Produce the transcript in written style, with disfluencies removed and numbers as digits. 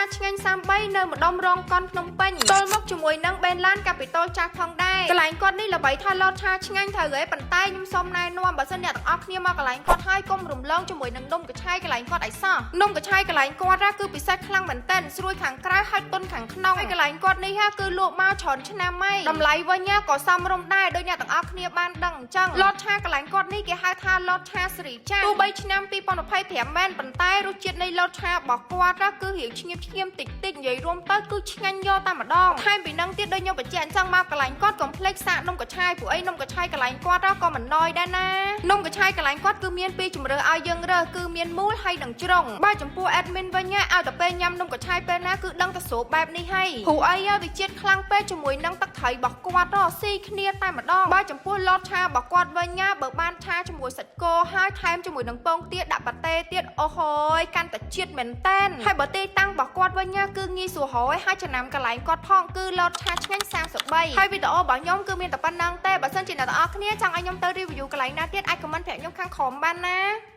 ឆាឆ្ងាញ់33នៅម្ដុំរងកនភ្នំពេញទល់មកជាមួយនឹងបេនឡានកាពីតូលចាស់ផងដែរកន្លែងគាត់នេះល្បីថាលតឆាឆ្ងាញ់ត្រូវហ៎ប៉ុន្តែខ្ញុំសូមណែនាំបើសិនអ្នកទាំងអស់គ្នាមកកន្លែងគាត់ហើយកុំរំលងជាមួយនឹងនំកញ្ឆាយកន្លែងគាត់អីសោះនំកញ្ឆាយកន្លែងគាត់គឺពិសេសខ្លាំងមែនទែនស្រួយខាងក្រៅហើយទន់ខាងក្នុងហើយកន្លែងគាត់នេះគឺលក់មកច្រើនឆ្នាំហើយតម្លៃវិញក៏សមរម្យដែរដោយអ្នកទាំងអស់គ្នាបានដឹងអញ្ចឹងលតឆាកន្លែងគាត់នេះគេហៅថាលតឆាសេរីចាទោះបីឆ្នាំ2025មែនប៉ុន្តែរសជាតិនៃលតឆារបស់គាត់គឺរៀងឈ្ងៀមតិចនិយាយរួមទៅគឺឆ្ងាញ់យកតែម្ដងថែមពីនឹងទៀតដូចខ្ញុំបញ្ជាក់អញ្ចឹងមកកន្លែងគាត់កុំភ្លេចសាកនំកញ្ឆាយព្រោះអីនំកញ្ឆាយកន្លែងគាត់ក៏មិនណយដែរណានំកញ្ឆាយកន្លែងគាត់គឺមានពីរជម្រើសឲ្យយើងរើសគឺមានមូលហើយនិងជ្រុងបើចំពោះ admin វិញឲ្យតែពេលញ៉ាំនំកញ្ឆាយពេលណាគឺដឹងតែស្រួលបែបនេះហើយព្រោះអីវាជាតិខ្លាំងពេកជាមួយនឹងទឹកត្រីរបស់គាត់ស៊ីគ្នាតែម្ដងបើចំពោះលតឆារបស់គាត់វិញបើបានឆាជាមួយសាច់គោហើយថែមជាមួយនឹងពងទាដាក់ប៉ាតេទៀតអូហូយកាន់តែជាតិមែនតែនហើយបើទីតាំងរបស់គាត់វិញគឺងាយស្រួលរយហើយចំណាំកន្លែងគាត់ផងគឺលតឆាឆ្ងាញ់33ហើយវីដេអូរបស់ខ្ញុំគឺមានតែប៉ុណ្្នឹងទេបើសិនជាអ្នកទាំងអស់គ្នាចង់ឲ្យខ្ញុំទៅ review កន្លែងណាទៀតអាច comment ប្រាប់ខ្ញុំខាងក្រោមបានណា